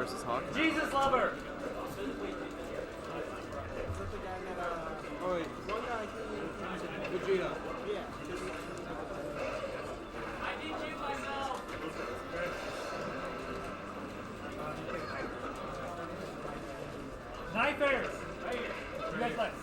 versus Hawk. Jesus lover! Oh, wait. One guy, Vegeta. Yeah. I need you myself! Knifers! Right here. You guys left.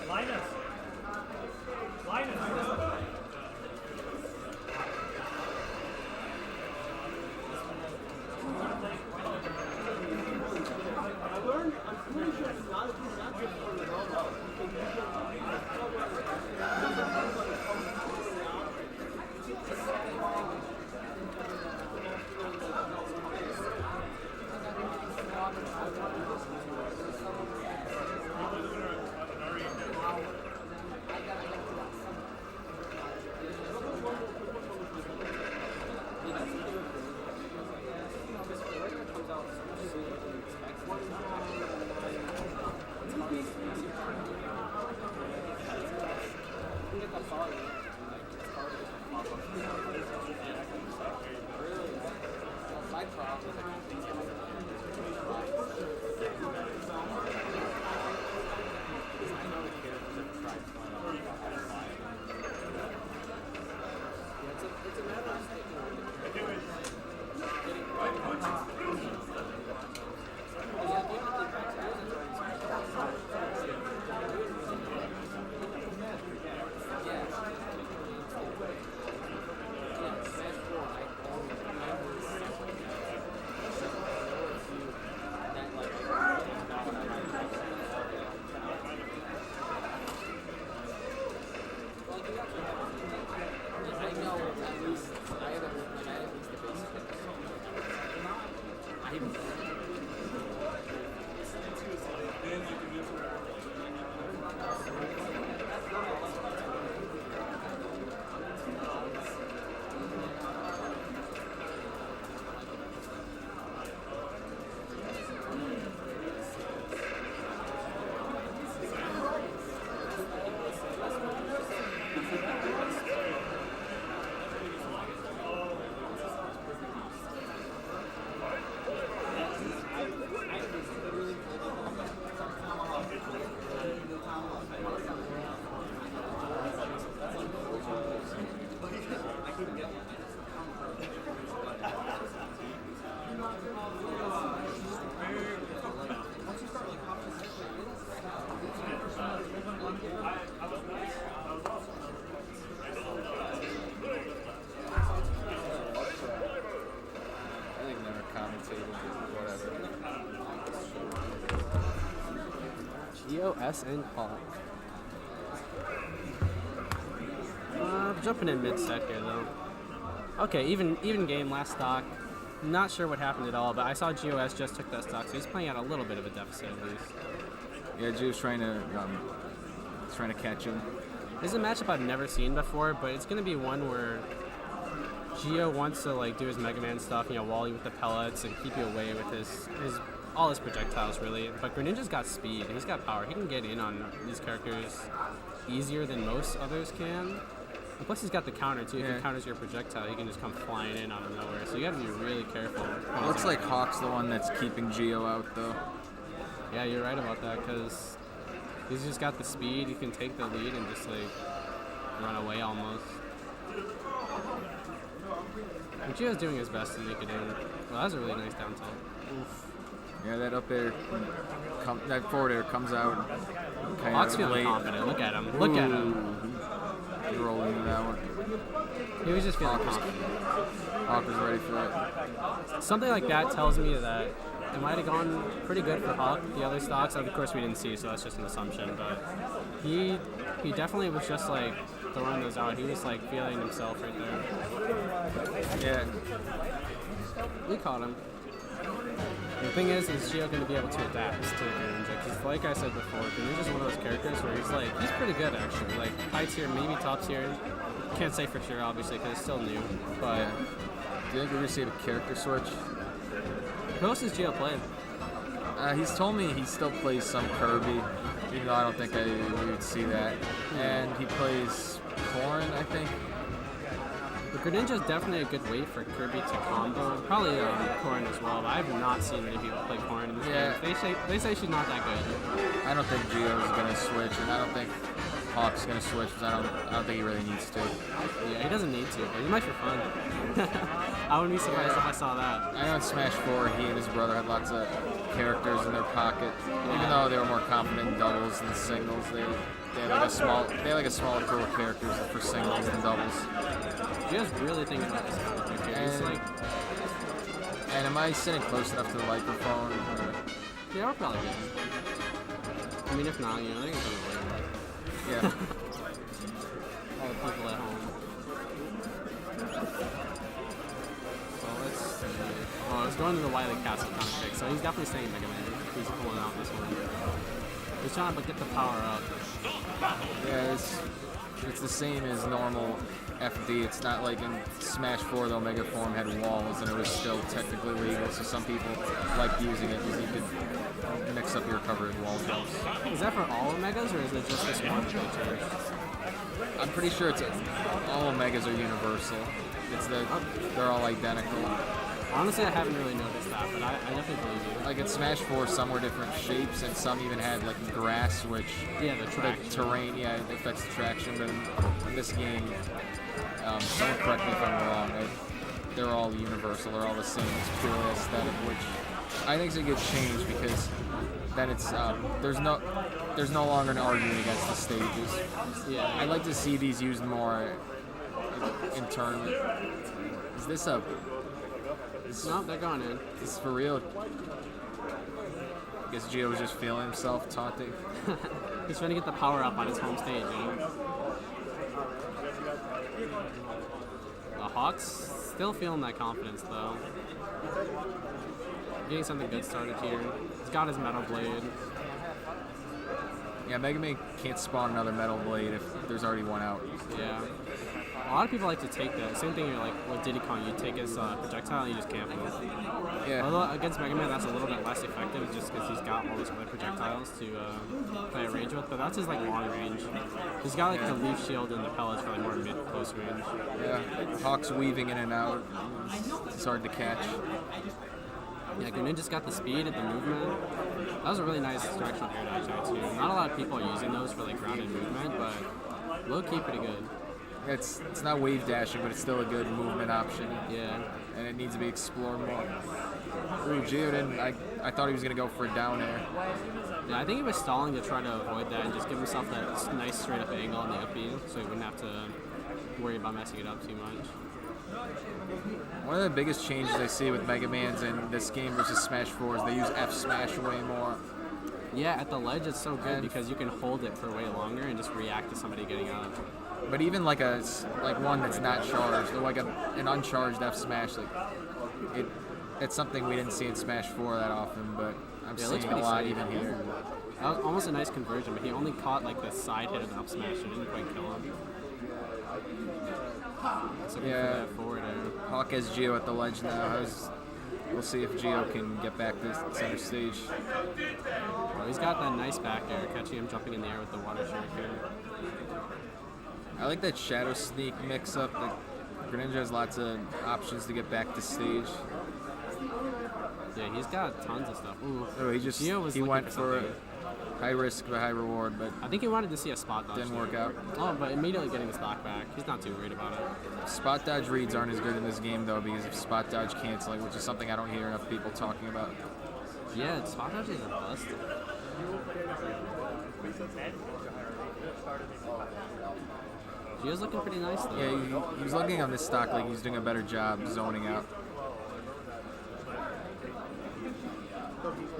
Linus! Linus! I learned, I'm pretty sure it's not just for the robot. I think never commentated, whatever. GOS and Hawk. Jumping in mid-set here, though. Okay, even game last stock. Not sure what happened at all, but I saw GOS just took that stock, so he's playing at a little bit of a deficit at least. Yeah, Gio's trying to catch him. This is a matchup I've never seen before, but it's going to be one where Gio wants to like do his Mega Man stuff, wall you with the pellets and keep you away with his all his projectiles really. But Greninja's got speed and he's got power. He can get in on these characters easier than most others can. And plus he's got the counter too. If he counters your projectile, he can just come flying in out of nowhere. So you got to be really careful. It looks like Hawk's the one that's keeping Gio out though. Yeah, you're right about that because he's just got the speed. He can take the lead and just like run away almost. And Gio's doing his best to make it in. Well, that was a really nice down tilt. Oof. Yeah, that up there, that forward air comes out. Hawk's feeling confident. Look at him. Look at him. He's rolling into that one. He was just feeling confident. Hawk was ready for that. Something like that tells me that it might have gone pretty good for Hawk. The other stocks, of course, we didn't see, so that's just an assumption. But he definitely was just like throwing those out. He was like feeling himself right there. Yeah. We caught him. The thing is Gio going to be able to adapt to Greninja? Because like I said before, Greninja's one of those characters where he's pretty good actually. Like high tier, maybe top tier. Can't say for sure, obviously, because it's still new. But Do you think we're gonna see a character switch? Who else does Geo play? He's told me he still plays some Kirby, even though I don't think we would see that. And he plays Corrin, I think. But Greninja is definitely a good way for Kirby to combo. Probably Corrin as well, but I have not seen many people play Corrin in this game. They say she's not that good. I don't think Geo's gonna switch, and I don't think Hawk's gonna switch because I don't think he really needs to. Yeah, he doesn't need to, but he might for fun. I wouldn't be surprised if I saw that. I know in Smash 4, he and his brother had lots of characters in their pocket. Even though they were more confident in doubles than singles, they had like a smaller pool of characters for singles and doubles. Geo's really thinking about this character. He's like, and am I sitting close enough to the microphone? Or? Yeah, we're probably good. I mean, if not, they can come away. Yeah. All the people at home. So let's see. Oh, it's going to the Wily Castle kind of pick, so he's definitely staying Mega Man. He's pulling out this one. He's trying to get the power up. Yeah, it's the same as normal FD. It's not like in Smash 4 the Omega form had walls and it was still technically legal, so some people liked using it because you could mix up your recovery with wall jumps. Is that for all Omegas or is it just this one feature? I'm pretty sure all Omegas are universal. They're all identical. Honestly, I haven't really noticed that, but I definitely believe you. Like in Smash 4, some were different shapes, and some even had like grass, which the traction. terrain, it affects the traction. But in this game, someone correct me if I'm wrong. They're all universal. They're all the same. It's purely aesthetic, which I think is a good change because then it's there's no longer an argument against the stages. Yeah, I'd like to see these used more in tournament. Is this a? No, they're going in. This is for real. I guess Gio was just feeling himself taunting. He's trying to get the power up on his home stage, The Hawk's still feeling that confidence, though. Getting something good started here. He's got his Metal Blade. Yeah, Mega Man can't spawn another Metal Blade if there's already one out. Yeah. A lot of people like to take that. Same thing you're like with Diddy Kong, you take his projectile and you just camp him. Yeah. Although against Mega Man that's a little bit less effective just because he's got all those other projectiles to play a range with, but that's his like long range. He's got like the leaf shield and the pellets for like more mid-close range. Yeah, Hawk's weaving in and out. It's hard to catch. Yeah, Greninja's got the speed and the movement. That was a really nice directional air dodge there too. Not a lot of people are using those for like grounded movement, but low-key pretty good. It's not wave dashing, but it's still a good movement option. Yeah. And it needs to be explored more. Ooh, Gio didn't. I thought he was gonna go for a down air. Yeah, I think he was stalling to try to avoid that and just give himself that nice straight up angle on the up B, so he wouldn't have to worry about messing it up too much. One of the biggest changes I see with Mega Man's in this game versus Smash 4 is they use F Smash way more. Yeah, at the ledge it's so good because you can hold it for way longer and just react to somebody getting up. But even like one that's not charged, or like an uncharged F Smash, it's something we didn't see in Smash 4 that often, but I'm seeing a lot safe. even here. That was almost a nice conversion, but he only caught like the side hit of the up smash and didn't quite kill him. So Yeah, forward air. Hawk has Gio at the ledge now. We'll see if Gio can get back to center stage. Well, he's got that nice back air, catching him jumping in the air with the water shuriken. I like that Shadow Sneak mix-up. Greninja has lots of options to get back to stage. Yeah, he's got tons of stuff. Ooh. Oh, he went for something. high risk but high reward, but I think he wanted to see a spot dodge. didn't work out. Oh, but immediately getting the stock back. He's not too worried about it. Spot dodge reads aren't as good in this game though because of spot dodge canceling, which is something I don't hear enough people talking about. Yeah, spot dodges are bust. Gio's looking pretty nice though. Yeah, he was looking on this stock like he's doing a better job zoning out.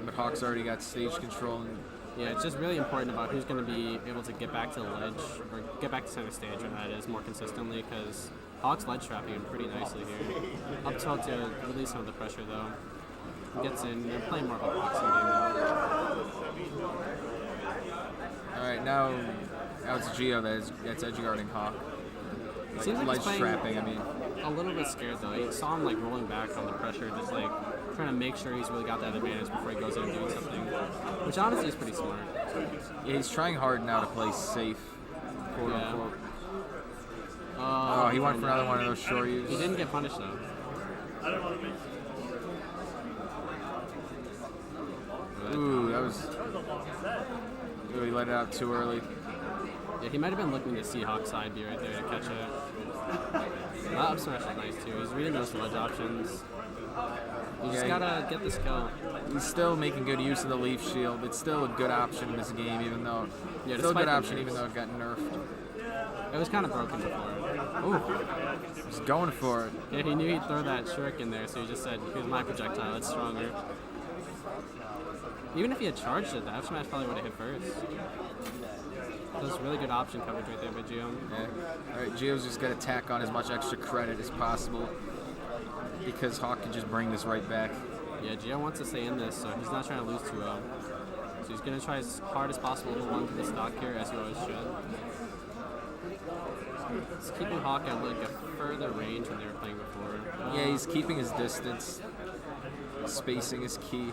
But Hawk's already got stage control. And yeah, it's just really important about who's going to be able to get back to the ledge, or get back to center stage, or that is, more consistently, because Hawk's ledge trapping him pretty nicely here. Up tilt to release some of the pressure though. He gets in, they're playing more of a boxing game now. Alright, now it's Gio that's edge guarding Hawk. Seems like ledge he's playing, trapping, I mean. a little bit scared though. You saw him like rolling back on the pressure, just like trying to make sure he's really got that advantage before he goes in and doing something, which honestly is pretty smart. Yeah, he's trying hard now to play safe, quote Yeah. unquote. Oh, he went for another one of those short He uses. didn't get punished though. Ooh, that was. Ooh, he let it out too early. Yeah, he might have been looking to see Hawk's side B right there to catch it. That up smash is nice too. He's reading those ledge options. You just Yeah, gotta get this kill. He's still making good use of the leaf shield. It's still a good option in this game, even though Yeah, still a despite good the option, nerfs. even though it got nerfed. It was kind of broken before. Ooh, he's going for it. Yeah, he knew he'd throw that shuriken there, so he just said, here's my projectile, it's stronger. Even if he had charged it, the F smash probably would have hit first. That's really good option coverage right there by Gio. Yeah. All right, Gio's just got to tack on as much extra credit as possible because Hawk can just bring this right back. Yeah, Gio wants to stay in this, so he's not trying to lose too well. So he's going to try as hard as possible to hold on to the stock here, as he always should. It's keeping Hawk at like a further range than they were playing before. Yeah, he's keeping his distance. Spacing is key.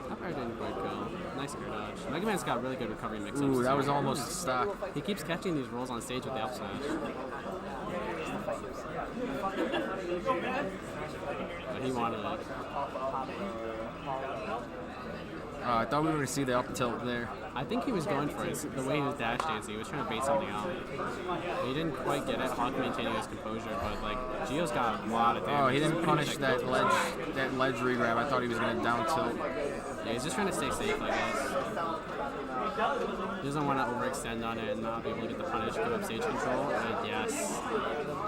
That part didn't quite go. Nice air dodge. Mega Man's got really good recovery mix-ups. Ooh, that too. was almost stock. He keeps catching these rolls on stage with the up smash. But he wanted it. I thought we were going to see the up tilt there. I think he was going for it. It's the way he was dash dancing, he was trying to bait something out. But he didn't quite get it. Hawk maintaining his composure, but like Gio's got a lot of damage. Oh, he didn't He's punish pretty that technical. ledge regrab. I thought he was going to down tilt. Yeah, he's just trying to stay safe, I guess. He doesn't want to overextend on it and not be able to get the punish, give up stage control. And yes,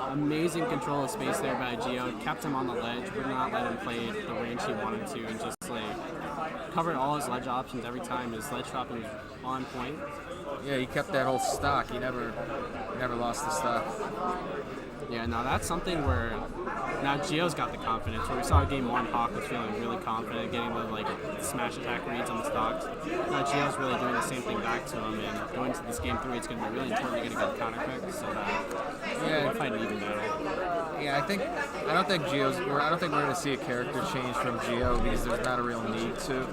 amazing control of space there by Gio. Kept him on the ledge, would not let him play the range he wanted to, and just like covered all his ledge options every time. His ledge dropping was on point. Yeah, he kept that whole stock. He never lost the stock. Yeah, now that's something where now Gio's got the confidence. Where we saw game one, Hawk was feeling really confident, getting the like smash attack reads on the stocks. Now Gio's really doing the same thing back to him, and going to this game 3, it's going to be really important to get a good counter pick so that we're fighting even better. Yeah, I don't think we're going to see a character change from Gio because there's not a real need to.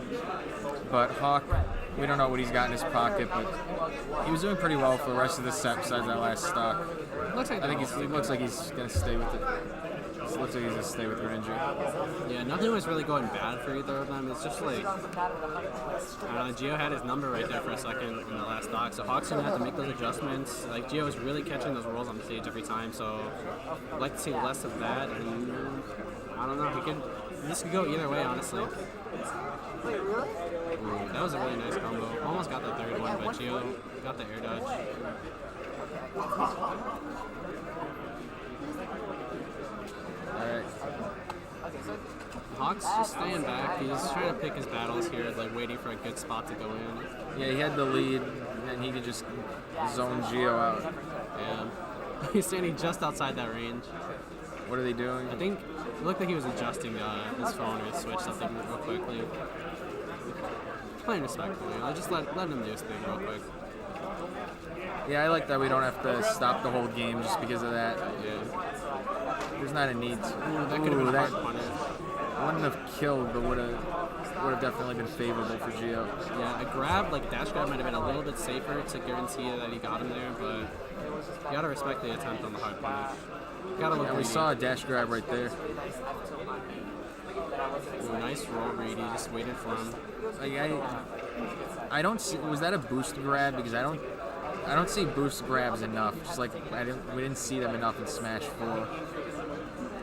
But Hawk, we don't know what he's got in his pocket, but he was doing pretty well for the rest of the set besides that last stock. Looks like I think it looks like he's going to stay with it. It looks like he's going to stay with Greninja. Yeah, nothing was really going bad for either of them. It's just like, I don't know, Gio had his number right there for a second in the last stock, so Hawk's going to have to make those adjustments. Like, Gio is really catching those rolls on the stage every time, so I'd like to see less of that, and I don't know, this could go either way, honestly. Ooh, that was a really nice combo. Almost got the third one, but Gio got the air dodge. Alright. Hawk's just staying back. He's trying to pick his battles here, like waiting for a good spot to go in. Yeah, he had the lead, and he could just zone Gio out. Yeah. He's standing just outside that range. What are they doing? I think it looked like he was adjusting his phone or his switch something real quickly. Playing respectfully. I'll just let him do his thing real quick. Yeah, I like that we don't have to stop the whole game just because of that. Yeah. There's not a need to. Ooh, that could have been a hard punish. Wouldn't have killed, but would have definitely been favorable for Gio. Yeah, a grab, like a dash grab might have been a little bit safer to guarantee that he got him there, but you gotta respect the attempt on the hard punish. Gotta look And we greedy. saw a dash grab right there. Ooh, nice roll read, he just waited for him. Like I don't see. Was that a boost grab? Because I don't see boost grabs enough. Just like we didn't see them enough in Smash 4.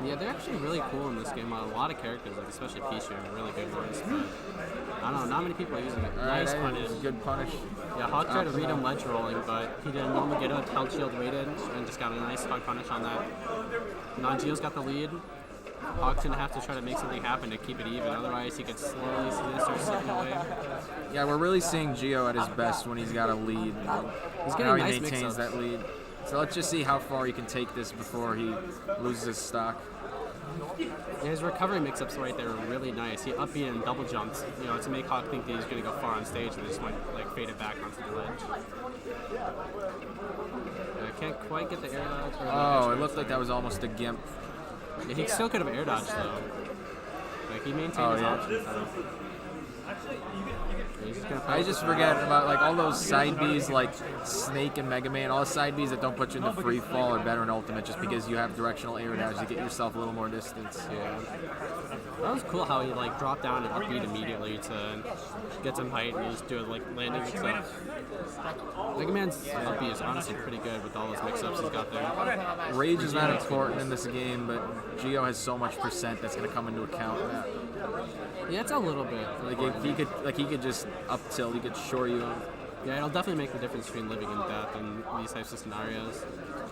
Yeah, they're actually really cool in this game. A lot of characters, like especially Pichu, are really good ones. But I don't know, not many people are using it. Alright, Nice that punish. is a good punish. Yeah, Hawk tried to read him ledge rolling, but he didn't normally get a held shield weighted and just got a nice hard punish on that. Non-Gio's got the lead. Hawk's gonna have to try to make something happen to keep it even, otherwise he could slowly start slipping away. Yeah, we're really seeing Gio at his best when he's got a lead. He's getting How he nice maintains mix-ups. that lead. So let's just see how far he can take this before he loses his stock. Yeah, his recovery mix-ups right there were really nice. He up B and double jumped, to make Hawk think that he's going to go far on stage, and just went faded back onto the ledge. Can't quite get the air dodge. Oh, it looked like that was almost a gimp. Yeah, he still could have air dodged though. Like he maintained his options. Actually, He's just gonna I just forget about like all those side Bs like Snake and Mega Man, all the side Bs that don't put you into free fall are better in Ultimate just because you have directional air dash to get yourself a little more distance. Yeah. That was cool how he like dropped down and upbeat immediately to get some height and just do it like landing and stuff. Mega Man's upbeat is honestly pretty good with all those mix-ups he's got there. Rage is not important in this game, but Geo has so much percent that's going to come into account in that. Yeah, it's a little bit. Like if he could just up tilt, he could shore you. Yeah, it'll definitely make the difference between living and death in these types of scenarios.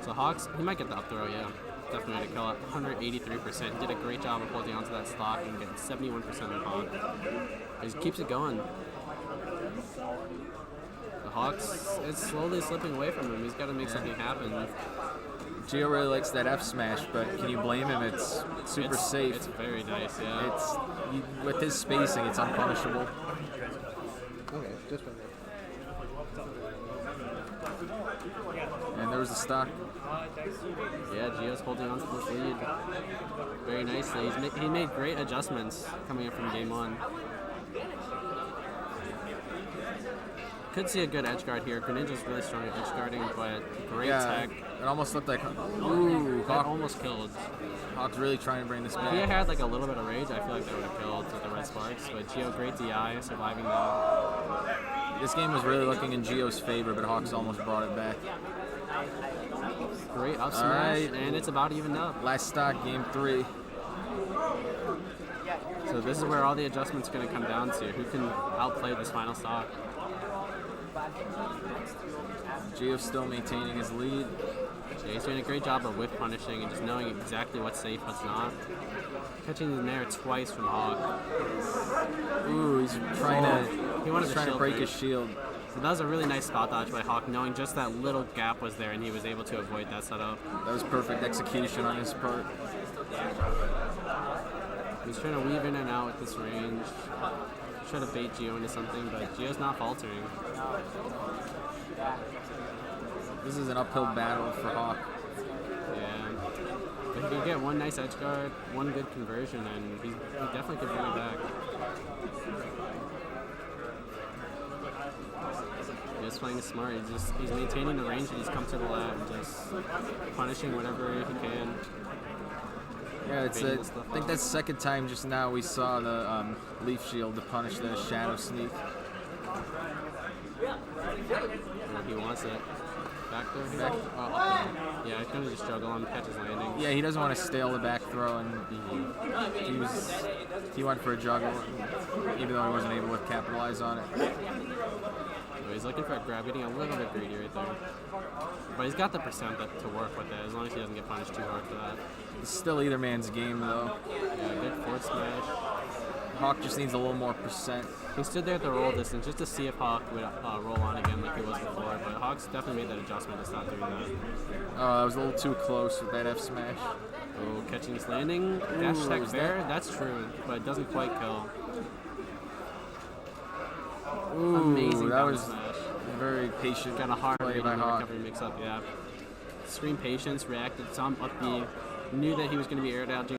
So Hawks, he might get the up throw, yeah. Definitely to kill it. 183%. He did a great job of holding onto that stock and getting 71% on Hawk. He just keeps it going. The Hawks, it's slowly slipping away from him. He's got to make something happen. Geo really likes that F smash, but can you blame him? It's super safe. It's very nice, yeah. With his spacing, it's unpunishable. Okay, just right And there was the stock. Yeah, Geo's holding on to this lead very nicely. He made great adjustments coming in from game one. Could see a good edge guard here. Greninja's really strong at edge guarding, but great tech. It almost looked like ooh, That almost killed. Hawk's really trying to bring this If back. he had like a little bit of rage, I feel like that would have killed with the red sparks. But Geo, great DI, surviving that. This game was really looking in Geo's favor, but Hawks almost brought it back. Great up smash, right. and it's about evened up. Last stock, game 3. So this is where all the adjustments are going to come down to. Who can outplay this final stock? Geo's still maintaining his lead. Yeah, he's doing a great job of whiff punishing and just knowing exactly what's safe, what's not. Catching the nair twice from Hawk. Ooh, he's trying to break his shield. So that was a really nice spot dodge by Hawk, knowing just that little gap was there and he was able to avoid that setup. That was perfect execution on his part. He's trying to weave in and out with this range. Try to bait Geo into something, but Geo's not faltering. This is an uphill battle for Hawk. Yeah. But if you get one nice edge guard, one good conversion, and he definitely could bring it back. He's playing it smart. He's maintaining the range that he's comfortable at and just punishing whatever he can. Yeah, I think that's the second time just now we saw the Leaf Shield to punish the Shadow Sneak. And he wants it. Back there? Back. Oh, up there. Yeah, he's going to just juggle him, catch his landing. Yeah, he doesn't want to stale the back throw, and he went for a juggle, even though he wasn't able to capitalize on it. So he's looking for a grab, getting a little bit greedy right there. But he's got the percent to work with it, as long as he doesn't get punished too hard for that. It's still either man's game, though. Yeah, good forward smash. Hawk just needs a little more percent. He stood there at the roll distance just to see if Hawk would roll on again like he was before, but Hawk's definitely made that adjustment to stop doing that. Oh, that was a little too close with that F smash. Oh, catching this landing. Dash attack fair, that's true, but it doesn't quite kill. Ooh, Amazing that down was smash. very patient Got a hard play reading by Hawk. recovery mix up, yeah. Screen patience, reacted some upbeat, knew that he was going to be air dodging